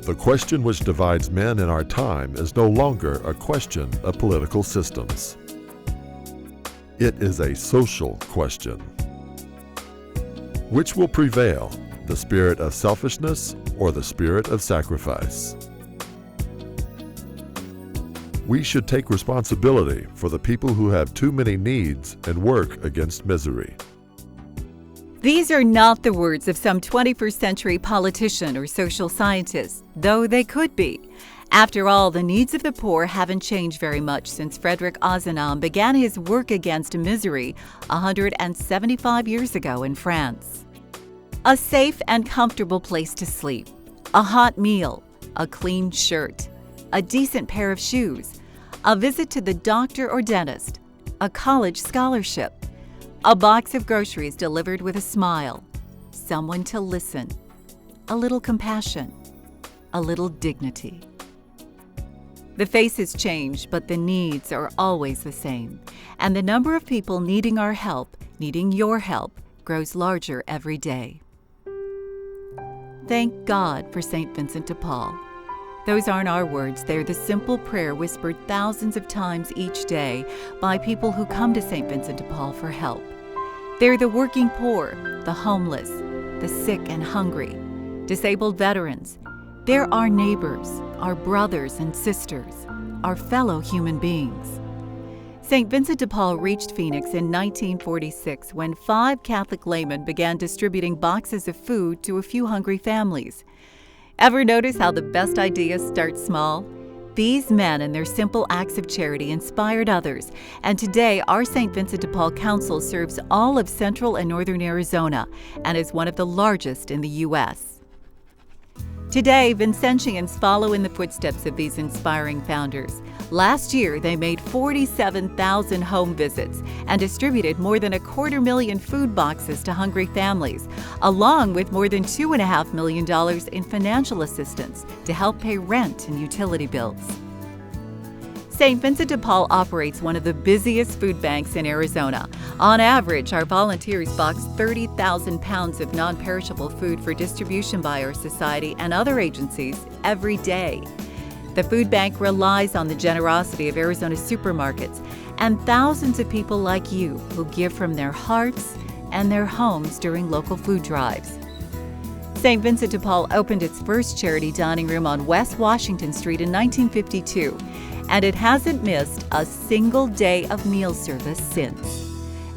The question which divides men in our time is no longer a question of political systems. It is a social question. Which will prevail, the spirit of selfishness or the spirit of sacrifice? We should take responsibility for the people who have too many needs and work against misery. These are not the words of some 21st century politician or social scientist, though they could be. After all, the needs of the poor haven't changed very much since Frederick Ozanam began his work against misery 175 years ago in France. A safe and comfortable place to sleep, a hot meal, a clean shirt, a decent pair of shoes, a visit to the doctor or dentist, a college scholarship, a box of groceries delivered with a smile, someone to listen, a little compassion, a little dignity. The faces change, but the needs are always the same, and the number of people needing our help, needing your help, grows larger every day. Thank God for St. Vincent de Paul. Those aren't our words, they're the simple prayer whispered thousands of times each day by people who come to St. Vincent de Paul for help. They're the working poor, the homeless, the sick and hungry, disabled veterans. They're our neighbors, our brothers and sisters, our fellow human beings. St. Vincent de Paul reached Phoenix in 1946 when 5 Catholic laymen began distributing boxes of food to a few hungry families. Ever notice how the best ideas start small? These men and their simple acts of charity inspired others, and today our St. Vincent de Paul Council serves all of central and northern Arizona and is one of the largest in the U.S. Today, Vincentians follow in the footsteps of these inspiring founders. Last year, they made 47,000 home visits and distributed more than 250,000 food boxes to hungry families, along with more than $2.5 million in financial assistance to help pay rent and utility bills. St. Vincent de Paul operates one of the busiest food banks in Arizona. On average, our volunteers box 30,000 pounds of non-perishable food for distribution by our society and other agencies every day. The food bank relies on the generosity of Arizona supermarkets and thousands of people like you who give from their hearts and their homes during local food drives. St. Vincent de Paul opened its first charity dining room on West Washington Street in 1952, and it hasn't missed a single day of meal service since.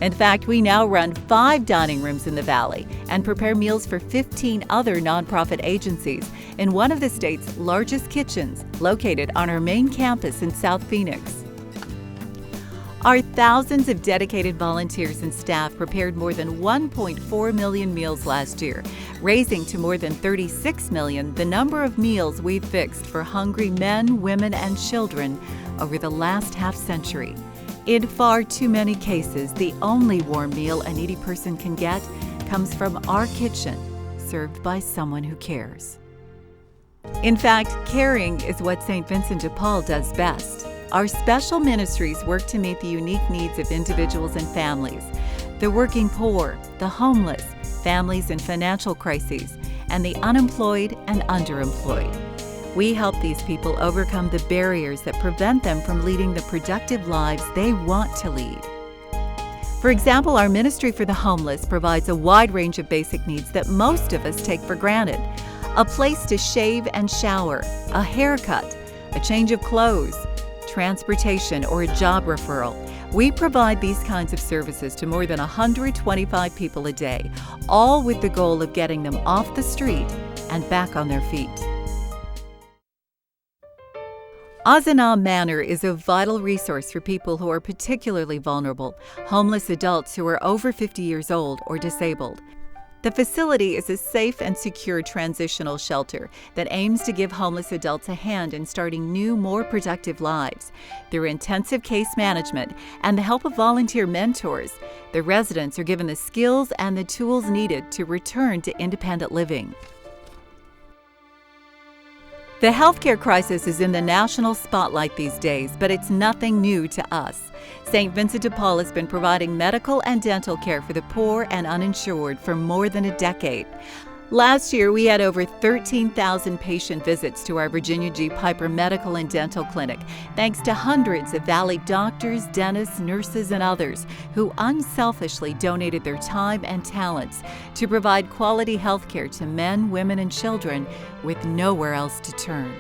In fact, we now run 5 dining rooms in the Valley and prepare meals for 15 other nonprofit agencies in one of the state's largest kitchens located on our main campus in South Phoenix. Our thousands of dedicated volunteers and staff prepared more than 1.4 million meals last year, raising to more than 36 million the number of meals we've fixed for hungry men, women, and children over the last half-century. In far too many cases, the only warm meal a needy person can get comes from our kitchen, served by someone who cares. In fact, caring is what St. Vincent de Paul does best. Our special ministries work to meet the unique needs of individuals and families, the working poor, the homeless, families in financial crises, and the unemployed and underemployed. We help these people overcome the barriers that prevent them from leading the productive lives they want to lead. For example, our Ministry for the Homeless provides a wide range of basic needs that most of us take for granted. A place to shave and shower, a haircut, a change of clothes, transportation, or a job referral. We provide these kinds of services to more than 125 people a day, all with the goal of getting them off the street and back on their feet. Ozanam Manor is a vital resource for people who are particularly vulnerable, homeless adults who are over 50 years old or disabled. The facility is a safe and secure transitional shelter that aims to give homeless adults a hand in starting new, more productive lives. Through intensive case management and the help of volunteer mentors, the residents are given the skills and the tools needed to return to independent living. The healthcare crisis is in the national spotlight these days, but it's nothing new to us. St. Vincent de Paul has been providing medical and dental care for the poor and uninsured for more than a decade. Last year, we had over 13,000 patient visits to our Virginia G. Piper Medical and Dental Clinic, thanks to hundreds of Valley doctors, dentists, nurses, and others who unselfishly donated their time and talents to provide quality health care to men, women, and children with nowhere else to turn.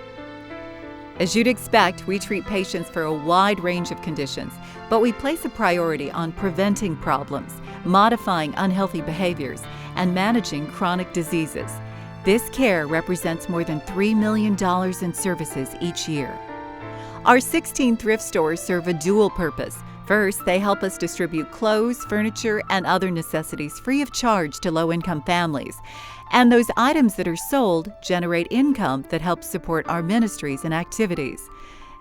As you'd expect, we treat patients for a wide range of conditions, but we place a priority on preventing problems, modifying unhealthy behaviors, and managing chronic diseases. This care represents more than $3 million in services each year. Our 16 thrift stores serve a dual purpose. First, they help us distribute clothes, furniture, and other necessities free of charge to low-income families. And those items that are sold generate income that helps support our ministries and activities.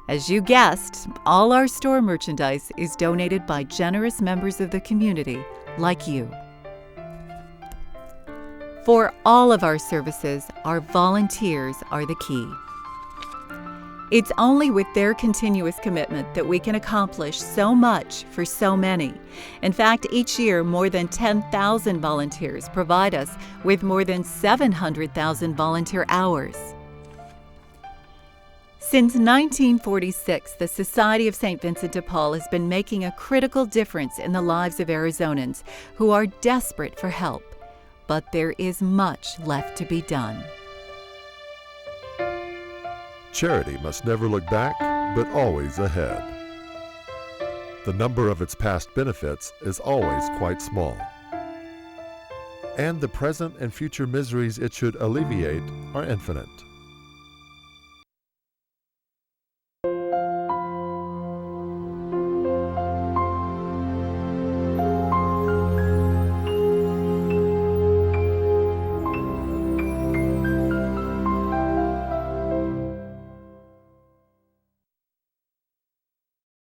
As you guessed, all our store merchandise is donated by generous members of the community like you. For all of our services, our volunteers are the key. It's only with their continuous commitment that we can accomplish so much for so many. In fact, each year, more than 10,000 volunteers provide us with more than 700,000 volunteer hours. Since 1946, the Society of St. Vincent de Paul has been making a critical difference in the lives of Arizonans who are desperate for help. But there is much left to be done. Charity must never look back, but always ahead. The number of its past benefits is always quite small. And the present and future miseries it should alleviate are infinite.